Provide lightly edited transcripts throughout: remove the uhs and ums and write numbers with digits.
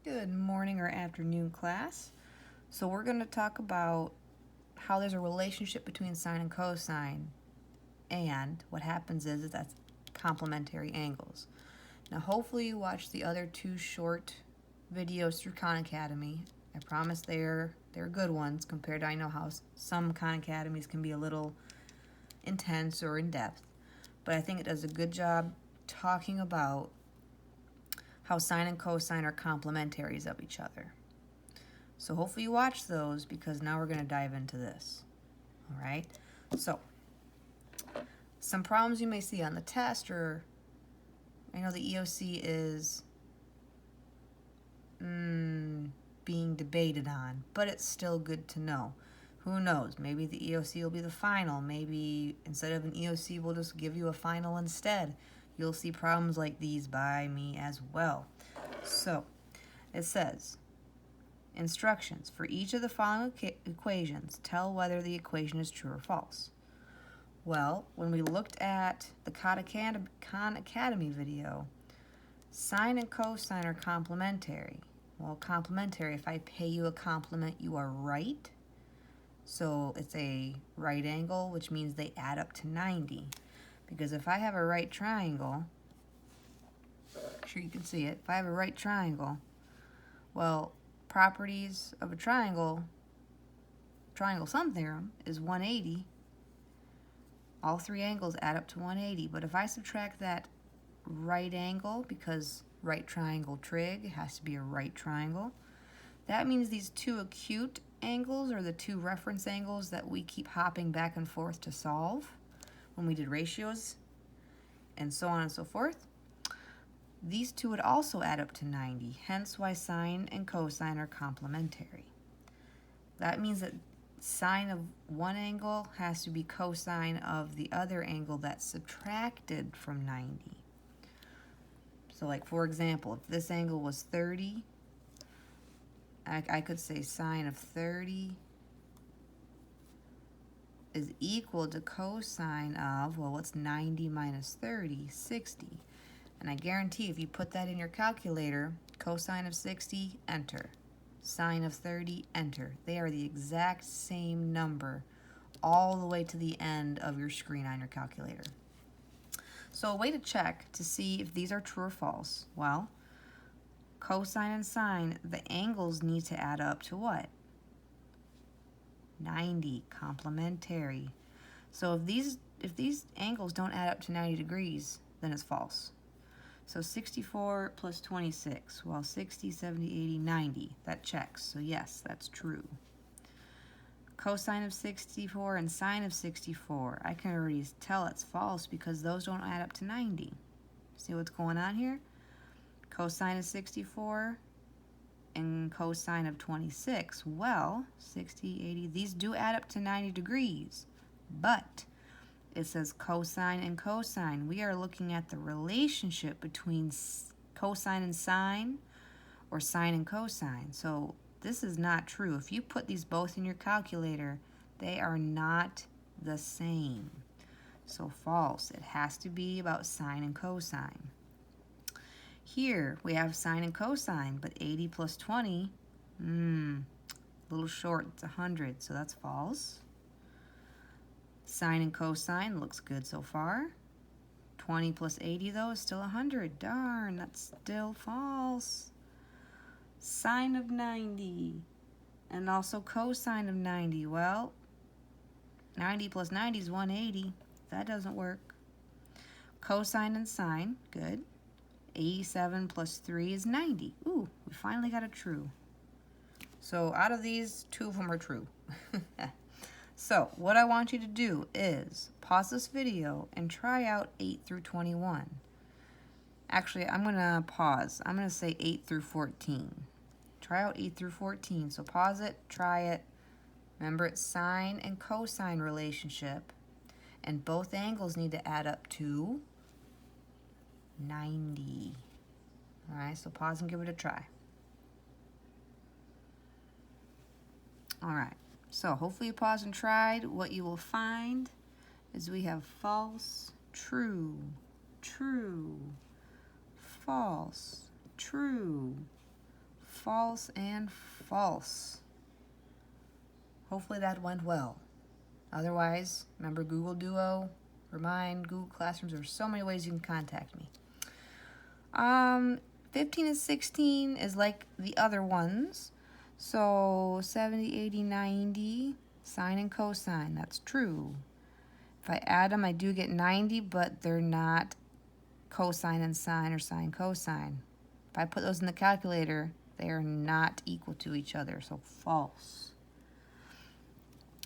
Good morning or afternoon, class. So we're going to talk about how there's a relationship between sine and cosine, and what happens is that's complementary angles. Now hopefully you watched the other two short videos through Khan Academy. I promise they're good ones compared to, I know how some Khan Academies can be a little intense or in-depth, but I think it does a good job talking about how sine and cosine are complementaries of each other. So hopefully you watch those, because now we're going to dive into this. All right? So some problems you may see on the test, or I know the EOC is being debated on, but it's still good to know. Who knows? Maybe the EOC will be the final. Maybe instead of an EOC, we'll just give you a final instead. You'll see problems like these by me as well. So it says, instructions. For each of the following equations, tell whether the equation is true or false. Well, when we looked at the Khan Academy video, sine and cosine are complementary. Well, complementary, if I pay you a compliment, you are right. So it's a right angle, which means they add up to 90. Because if I have a right triangle, make sure you can see it. If I have a right triangle, well, properties of a triangle sum theorem is 180. All three angles add up to 180. But if I subtract that right angle, because right triangle trig has to be a right triangle, that means these two acute angles, or the two reference angles that we keep hopping back and forth to solve when we did ratios and so on and so forth, these two would also add up to 90, hence why sine and cosine are complementary. That means that sine of one angle has to be cosine of the other angle that's subtracted from 90. So like, for example, if this angle was 30, I could say sine of 30 is equal to cosine of, well, what's 90 minus 30? 60. And I guarantee if you put that in your calculator, cosine of 60, enter. Sine of 30, enter. They are the exact same number all the way to the end of your screen on your calculator. So a way to check to see if these are true or false, well, cosine and sine, the angles need to add up to what? 90, complementary. So if these angles don't add up to 90 degrees, then it's false. So 64 plus 26, well, 60, 70, 80, 90, that checks. So yes, that's true. Cosine of 64 and sine of 64, I can already tell it's false because those don't add up to 90. See what's going on here? Cosine of 64 and cosine of 26, well, 60, 80, these do add up to 90 degrees, but it says cosine and cosine. We are looking at the relationship between cosine and sine, or sine and cosine. So this is not true. If you put these both in your calculator, they are not the same. So false. It has to be about sine and cosine. Here we have sine and cosine, but 80 plus 20, a little short, it's 100, so that's false. Sine and cosine looks good so far. 20 plus 80 though is still 100. Darn, that's still false. Sine of 90 and also cosine of 90. Well, 90 plus 90 is 180. That doesn't work. Cosine and sine, good. 87 plus 3 is 90. Ooh, we finally got a true. So out of these, 2 of them are true. So what I want you to do is pause this video and try out 8 through 21. Actually, I'm going to pause. I'm going to say 8 through 14. Try out 8 through 14. So pause it, try it. Remember, it's sine and cosine relationship, and both angles need to add up to 90. All right, so pause and give it a try. All right, so hopefully you paused and tried. What you will find is we have false, true, true, false, true, false, and false. Hopefully that went well. Otherwise, remember Google Duo, Remind, Google Classrooms. There's so many ways you can contact me. 15 and 16 is like the other ones. So 70, 80, 90, sine and cosine, that's true. If I add them, I do get 90, but they're not cosine and sine or sine cosine. If I put those in the calculator, they are not equal to each other, so false.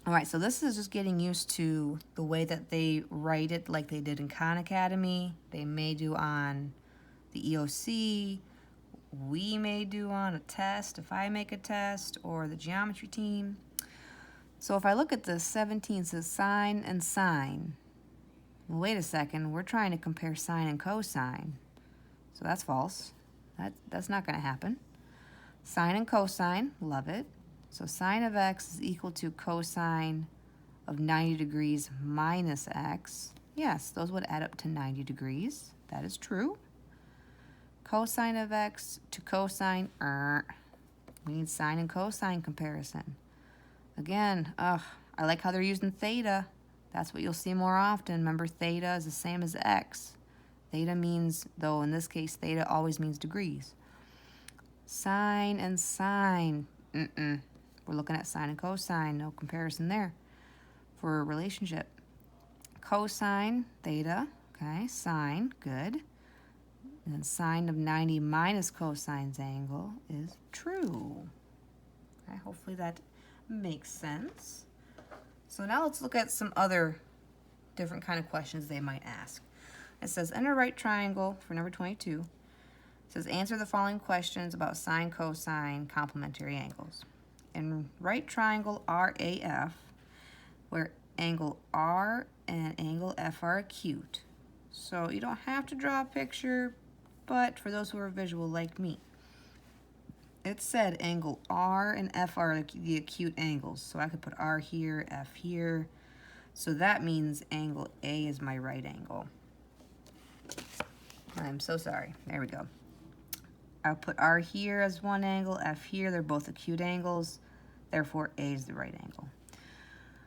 All right, so this is just getting used to the way that they write it like they did in Khan Academy. They may do on the EOC. We may do on a test if I make a test, or the geometry team. So if I look at this, 17 says sine and sine. Well, wait a second, we're trying to compare sine and cosine. So that's false. That's not going to happen. Sine and cosine, love it. So sine of x is equal to cosine of 90 degrees minus x. Yes, those would add up to 90 degrees. That is true. Cosine of x to cosine, we need sine and cosine comparison. Again, I like how they're using theta. That's what you'll see more often. Remember, theta is the same as x. Theta means, though in this case, theta always means degrees. Sine and sine, We're looking at sine and cosine, no comparison there for a relationship. Cosine, theta, okay, sine, good. And then sine of 90 minus cosine's angle is true. Okay, hopefully that makes sense. So now let's look at some other different kind of questions they might ask. It says, in a right triangle, for number 22, it says, answer the following questions about sine, cosine, complementary angles. In right triangle RAF, where angle R and angle F are acute. So you don't have to draw a picture, but for those who are visual like me, it said angle R and F are the acute angles. So I could put R here, F here. So that means angle A is my right angle. I'm so sorry. There we go. I'll put R here as one angle, F here. They're both acute angles. Therefore, A is the right angle.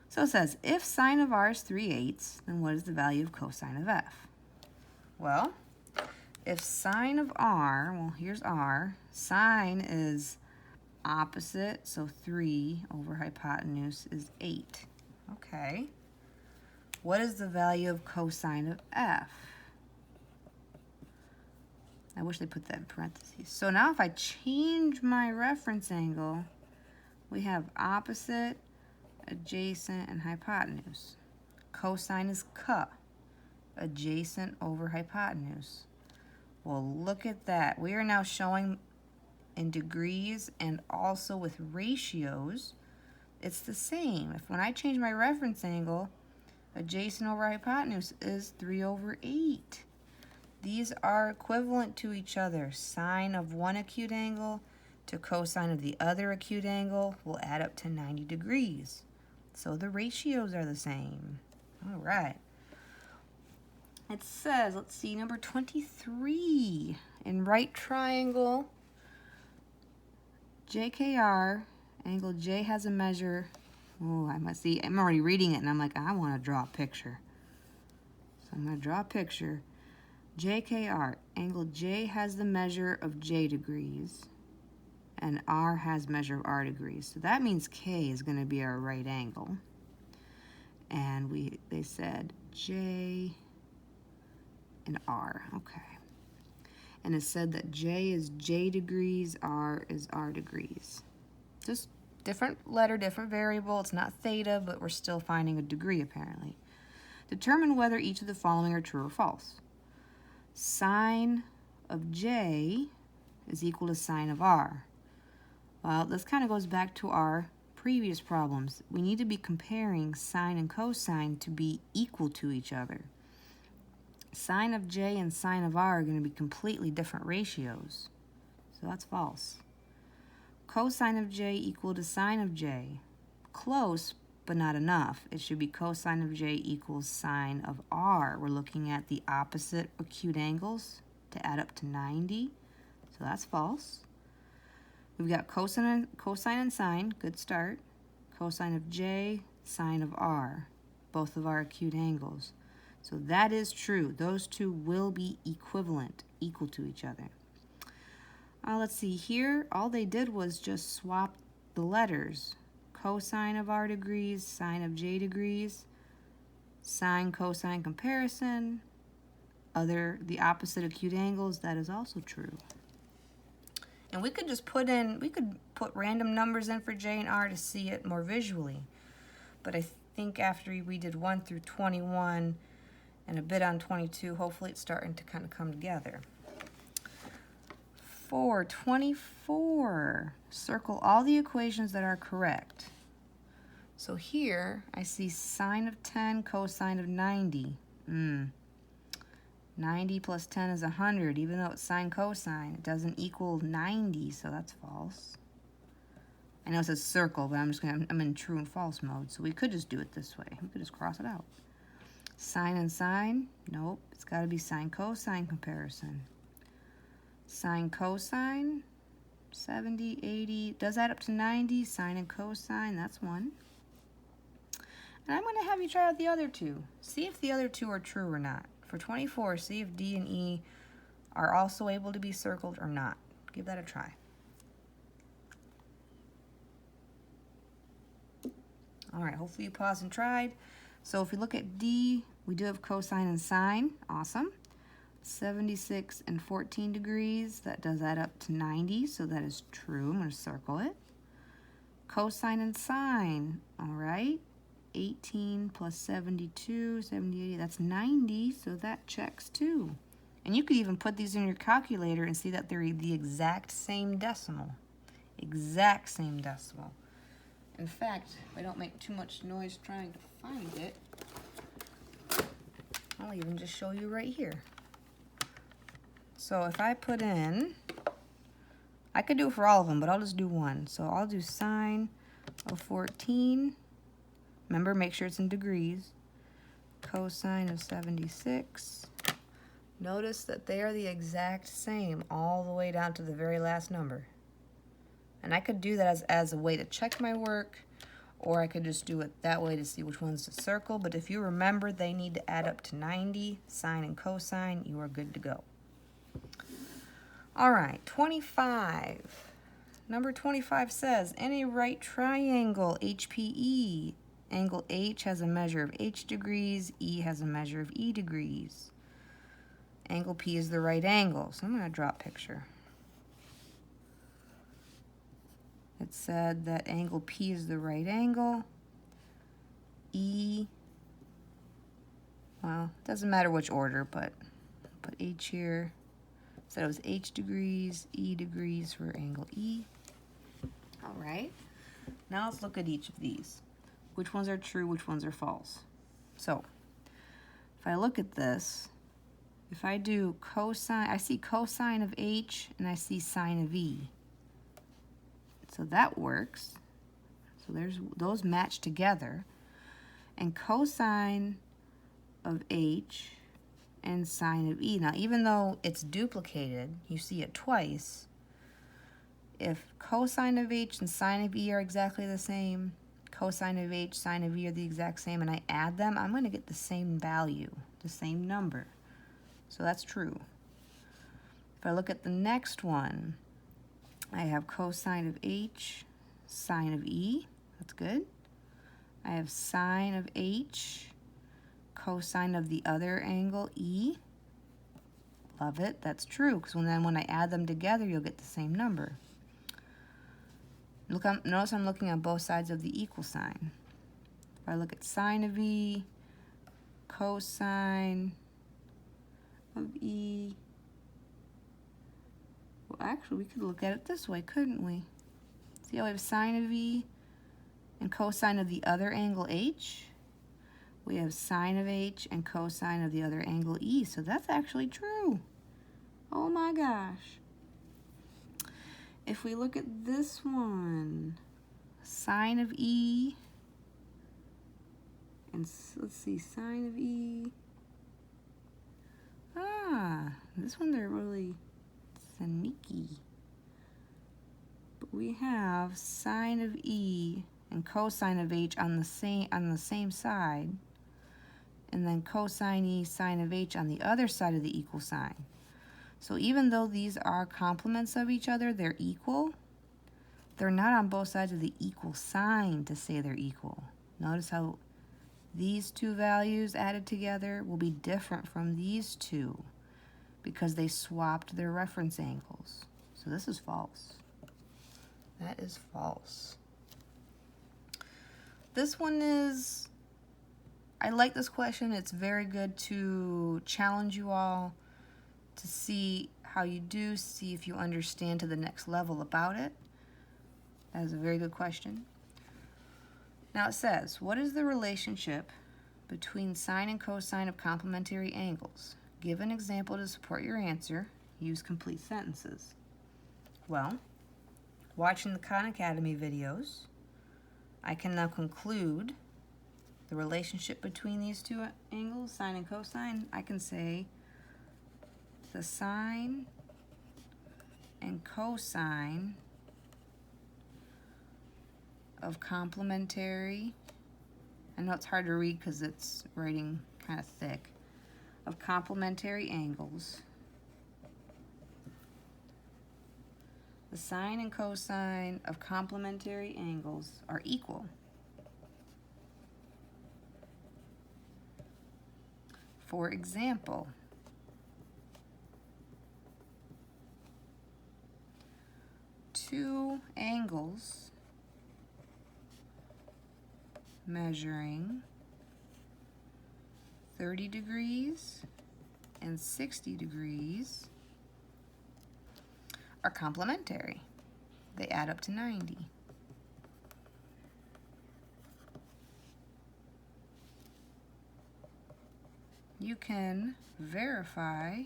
So it says, if sine of R is 3/8, then what is the value of cosine of F? Well, if sine of R, well, here's R. Sine is opposite, so 3 over hypotenuse is 8. Okay. What is the value of cosine of F? I wish they put that in parentheses. So now if I change my reference angle, we have opposite, adjacent, and hypotenuse. Cosine is ca, adjacent over hypotenuse. Well, look at that. We are now showing in degrees and also with ratios, it's the same. If when I change my reference angle, adjacent over hypotenuse is 3/8. These are equivalent to each other. Sine of one acute angle to cosine of the other acute angle will add up to 90 degrees. So the ratios are the same. All right. It says, let's see, number 23. In right triangle, JKR, angle J has a measure. Oh, I must see. I'm already reading it, and I'm like, I want to draw a picture. So I'm going to draw a picture. JKR, angle J has the measure of J degrees, and R has measure of R degrees. So that means K is going to be our right angle. And they said J and R, okay. And it said that J is J degrees, R is R degrees. Just different letter, different variable. It's not theta, but we're still finding a degree apparently. Determine whether each of the following are true or false. Sine of J is equal to sine of R. Well, this kind of goes back to our previous problems. We need to be comparing sine and cosine to be equal to each other. Sine of J and sine of R are going to be completely different ratios. So that's false. Cosine of J equal to sine of J. Close, but not enough. It should be cosine of J equals sine of R. We're looking at the opposite acute angles to add up to 90. So that's false. We've got cosine and sine, good start. Cosine of J, sine of R, both of our acute angles. So that is true. Those two will be equivalent, equal to each other. Let's see here. All they did was just swap the letters. Cosine of R degrees, sine of J degrees, sine cosine comparison, the opposite acute angles, that is also true. And we could just put random numbers in for J and R to see it more visually. But I think after we did 1 through 21 and a bit on 22, hopefully it's starting to kind of come together. 24. Circle all the equations that are correct. So here I see sine of 10, cosine of 90. 90 plus 10 is 100, even though it's sine cosine. It doesn't equal 90, so that's false. I know it says circle, but I'm in true and false mode, so we could just do it this way. We could just cross it out. Sine and sine, nope, it's got to be sine cosine comparison. Sine cosine, 70, 80, does add up to 90. Sine and cosine, that's one. And I'm going to have you try out the other two. See if the other two are true or not. For 24, see if D and E are also able to be circled or not. Give that a try. All right, hopefully you paused and tried. So if we look at D, we do have cosine and sine. Awesome. 76 and 14 degrees. That does add up to 90, so that is true. I'm going to circle it. Cosine and sine. All right. 18 plus 72, 70, 80, that's 90, so that checks too. And you could even put these in your calculator and see that they're the exact same decimal. Exact same decimal. In fact, if I don't make too much noise trying to find it, I'll even just show you right here. So if I put in, I could do it for all of them, but I'll just do one. So I'll do sine of 14. Remember, make sure it's in degrees. Cosine of 76. Notice that they are the exact same all the way down to the very last number. And I could do that as a way to check my work, or I could just do it that way to see which ones to circle. But if you remember, they need to add up to 90, sine and cosine, you are good to go. All right, 25. Number 25 says, in a right triangle, HPE, angle H has a measure of H degrees, E has a measure of E degrees. Angle P is the right angle, so I'm going to drop picture. It said that angle P is the right angle. E, well, it doesn't matter which order, but I'll put H here. Said it was H degrees, E degrees for angle E. All right, now let's look at each of these. Which ones are true, which ones are false. So, if I look at this, if I do cosine, I see cosine of H and I see sine of E. So that works. So those match together. And cosine of H and sine of E. Now, even though it's duplicated, you see it twice, if cosine of H and sine of E are exactly the same, cosine of H, sine of E are the exact same, and I add them, I'm going to get the same value, the same number. So that's true. If I look at the next one, I have cosine of H, sine of E. That's good. I have sine of H, cosine of the other angle, E. Love it. That's true, because then when I add them together, you'll get the same number. Notice I'm looking at both sides of the equal sign. If I look at sine of E, cosine of E, well, actually, we could look at it this way, couldn't we? See how we have sine of E and cosine of the other angle, H? We have sine of H and cosine of the other angle, E. So that's actually true. Oh my gosh. If we look at this one, sine of E, and let's see, sine of E. This one they're really sneaky. But we have sine of E and cosine of H on the same side, and then cosine E, sine of H on the other side of the equal sign. So even though these are complements of each other, they're equal, they're not on both sides of the equal sign to say they're equal. Notice how these two values added together will be different from these two because they swapped their reference angles. So this is false. That is false. This one is, I like this question. It's very good to challenge you all to see how you do, see if you understand to the next level about it. That is a very good question. Now it says, what is the relationship between sine and cosine of complementary angles? Give an example to support your answer. Use complete sentences. Well, watching the Khan Academy videos, I can now conclude the relationship between these two angles, sine and cosine. I can say the sine and cosine of complementary, I know it's hard to read because it's writing kind of thick, of complementary angles. The sine and cosine of complementary angles are equal. For example, two angles measuring 30 degrees and 60 degrees are complementary. They add up to 90. You can verify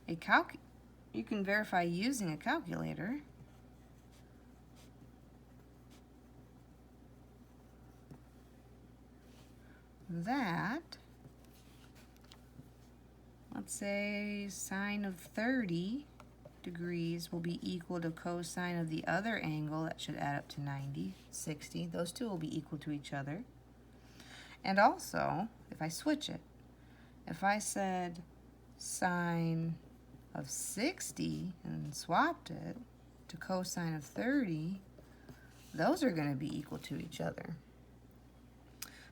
you can verify using a calculator that, let's say, sine of 30 degrees will be equal to cosine of the other angle. That should add up to 90, 60. Those two will be equal to each other. And also, if I switch it, if I said sine of 60 and swapped it to cosine of 30, those are going to be equal to each other.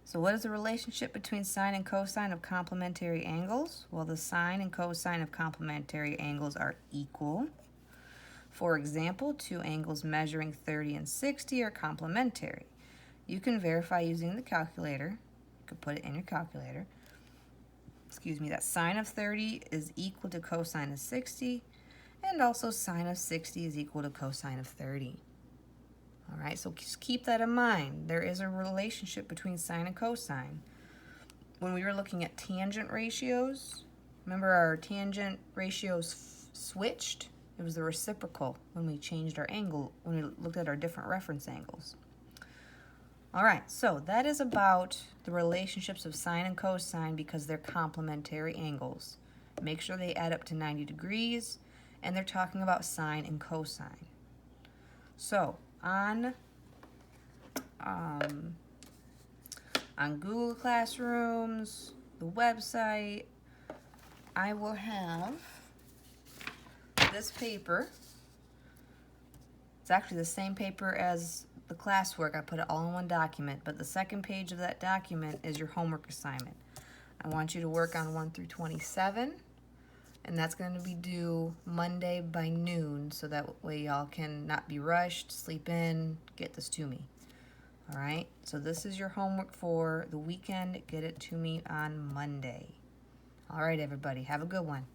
So what is the relationship between sine and cosine of complementary angles? Well, the sine and cosine of complementary angles are equal. For example, two angles measuring 30 and 60 are complementary. You can verify using the calculator. You could put it in your calculator. Excuse me, that sine of 30 is equal to cosine of 60, and also sine of 60 is equal to cosine of 30. All right, so just keep that in mind. There is a relationship between sine and cosine. When we were looking at tangent ratios, remember our tangent ratios switched? It was the reciprocal when we changed our angle, when we looked at our different reference angles. All right, so that is about the relationships of sine and cosine because they're complementary angles. Make sure they add up to 90 degrees, and they're talking about sine and cosine. So, on Google Classrooms, the website, I will have this paper. It's actually the same paper as the classwork. I put it all in one document, but the second page of that document is your homework assignment. I want you to work on 1 through 27, and that's going to be due Monday by noon, so that way y'all can not be rushed, sleep in, get this to me. All right, so this is your homework for the weekend. Get it to me on Monday. All right, everybody, have a good one.